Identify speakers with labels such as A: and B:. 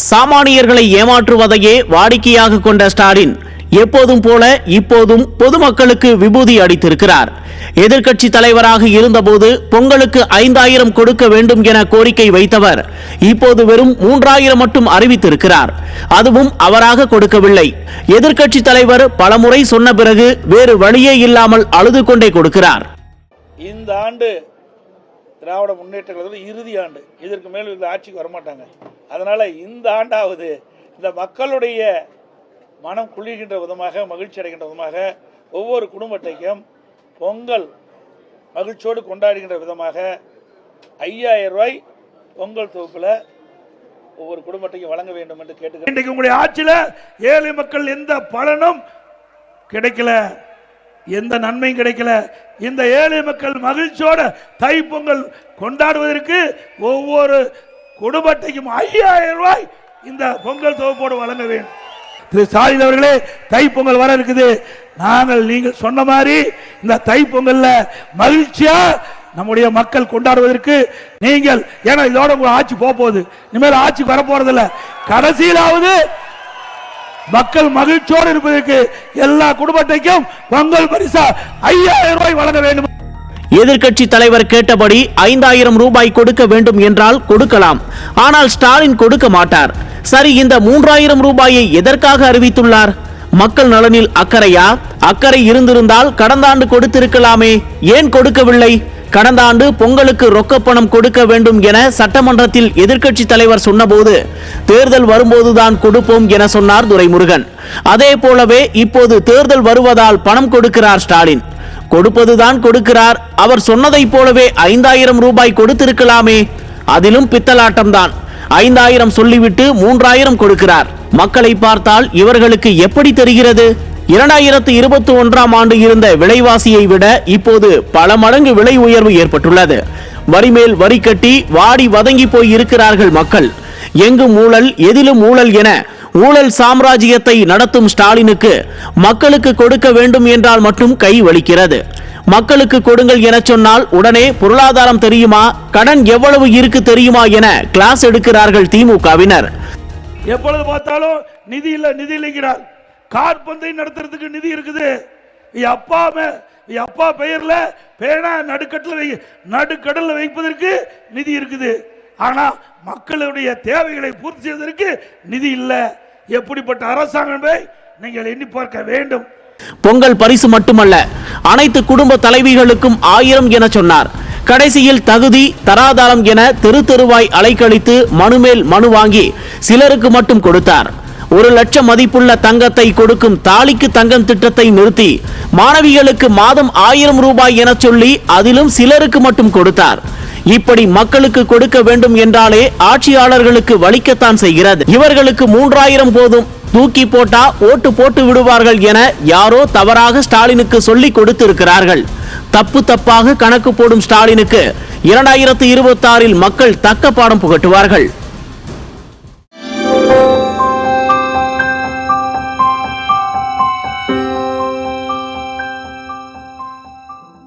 A: சாமானியர்களை ஏமாற்றுவதையே வாடிக்கையாக கொண்ட ஸ்டாலின் எப்போதும் போல இப்போதும் பொதுமக்களுக்கு விபூதி அடித்திருக்கிறார். எதிர்க்கட்சி தலைவராக இருந்தபோது பொங்கலுக்கு 5000 கொடுக்க வேண்டும் என கோரிக்கை வைத்தவர் இப்போது வெறும் 3000 மட்டும் அறிவித்திருக்கிறார். அதுவும் அவராக கொடுக்கவில்லை. எதிர்க்கட்சி தலைவர் பலமுறை சொன்ன பிறகு வேறு வழியே இல்லாமல் அழுது கொண்டே கொடுக்கிறார்.
B: இந்த ஆண்டு திராவிட முன்னேற்ற கழகத்தில் இறுதி ஆண்டு, இதற்கு மேல் இந்த ஆட்சிக்கு வரமாட்டாங்க. அதனால இந்த ஆண்டாவது இந்த மக்களுடைய மனம் குளிர்கின்ற விதமாக, மகிழ்ச்சி அடைகின்ற விதமாக, ஒவ்வொரு குடும்பத்தையும் பொங்கல் மகிழ்ச்சியோடு கொண்டாடுகின்ற விதமாக 5000 ரூபாய் பொங்கல் தொகுப்பில் ஒவ்வொரு குடும்பத்தையும் வழங்க வேண்டும் என்று கேட்டுக்கிறேன். இன்றைக்கு உங்களுடைய ஆட்சியில் ஏழை மக்கள் எந்த பலனும் கிடைக்கல, எந்த நன்மையும் கிடைக்கல. இந்த ஏழை மக்கள் மகிழ்ச்சியோட தை பொங்கல் கொண்டாடுவதற்கு ஒவ்வொரு குடும்பத்தையும் 5000 ரூபாய் இந்த பொங்கல் தொகுப்போடு வழங்க வேண்டும். திரு ஸ்டாலின் அவர்களே, தை பொங்கல் வர இருக்குது. நீங்கள் சொன்ன மாதிரி இந்த தை பொங்கல்ல மகிழ்ச்சியா நம்முடைய மக்கள் கொண்டாடுவதற்கு நீங்கள், ஏன்னா இதோட உங்க ஆட்சி போகுது, இனிமேல் ஆட்சி வர போறதில்ல, கடைசியிலாவது மக்கள் மகிழ்ச்சியோடு இருப்பதற்கு எல்லா குடும்பத்தையும் பொங்கல் பரிசா 5000 ரூபாய் வழங்க வேண்டும்.
A: எதிர்க்கட்சி தலைவர் கேட்டபடி 5000 ரூபாய் கொடுக்க வேண்டும் என்றால் கொடுக்கலாம். ஆனால் ஸ்டாலின் கொடுக்க மாட்டார். சரி, இந்த 3000 ரூபாயை எதற்காக அறிவித்துள்ளார்? மக்கள் நலனில் அக்கறையா? அக்கறை இருந்திருந்தால் கடந்த ஆண்டு கொடுத்திருக்கலாமே, ஏன் கொடுக்கவில்லை? கடந்த ஆண்டு பொங்கலுக்கு ரொக்கப்பணம் கொடுக்க வேண்டும் என சட்டமன்றத்தில் எதிர்க்கட்சி தலைவர் சொன்னபோது தேர்தல் வரும்போதுதான் கொடுப்போம் என சொன்னார் துரைமுருகன். அதே போலவே இப்போது தேர்தல் வருவதால் பணம் கொடுக்கிறார் ஸ்டாலின். கொடுப்பதுதான் கொடுக்கிறார். அவர் சொன்னதை போலவே 5000 ரூபாய் கொடுத்திருக்கலாமே, அதிலும் பித்தலாட்டம்தான். 5000 சொல்லிவிட்டு 3000 கொடுக்கிறார். மக்களை பார்த்தால் இவர்களுக்கு எப்படி தெரிகிறது? 2021ஆம் ஆண்டு இருந்த விலைவாசியை விட இப்போது பல மடங்கு விலை உயர்வு ஏற்பட்டுள்ளது. வரி மேல் வரி கட்டி வாடி வதங்கி போய் இருக்கிறார்கள் மக்கள். எங்கும் ஊழல், எதிலும் ஊழல் என ஊழல் சாம்ராஜ்யத்தை நடத்தும் ஸ்டாலினுக்கு மக்களுக்கு கொடுக்க வேண்டும் என்றால் மட்டும் கை வலிக்கிறது. மக்களுக்கு கொடுங்கள் என சொன்னால் உடனே பொருளாதாரம் தெரியுமா, கடன் எவ்வளவு இருக்கு தெரியுமா என கிளாஸ் எடுக்கிறார்கள் திமுகவினர்.
B: எப்பொழுது பார்த்தாலும் நிதி இல்ல, நிதி இல்லைங்கிறார். காற்பந்தை நடத்துறதுக்கு நிதி இருக்குது. அப்பா பெயர்ல பேனா நடுக்கடல்ல வைப்பதற்கு நிதி இருக்குது. ஆனா மக்களுடைய தேவைகளை பூர்த்தி செய்வதற்கு நிதி இல்ல. எப்படிப்பட்ட அரசாங்கமே நீங்கள் எண்ணி பார்க்க வேண்டும்.
A: பொங்கல் பரிசு மட்டுமல்ல, அனைத்து குடும்ப தலைவிகளுக்கும் 1000 என சொன்னார். கடைசியில் தகுதி தராதாரம் என தெரு தெருவாய் அலைக்கழித்து மனுமேல் மனு வாங்கி சிலருக்கு மட்டும் கொடுத்தார். 1 லட்சம் மதிப்புள்ள தங்கத்தை கொடுக்கும் தாலிக்கு தங்கம் திட்டத்தை நிறுத்தி மாணவிகளுக்கு மாதம் 1000 ரூபாய் என சொல்லி அதிலும் சிலருக்கு மட்டும் கொடுத்தார். இப்படி மக்களுக்கு கொடுக்க வேண்டும் என்றாலே ஆட்சியாளர்களுக்கு வலிக்கத்தான் செய்கிறது. இவர்களுக்கு 3000 போதும், தூக்கி போட்டா ஓட்டு போட்டு விடுவார்கள் என யாரோ தவறாக ஸ்டாலினுக்கு சொல்லி கொடுத்திருக்கிறார்கள். தப்பாக கணக்கு போடும் ஸ்டாலினுக்கு 2026இல் மக்கள் தக்க பாடம் புகட்டுவார்கள்.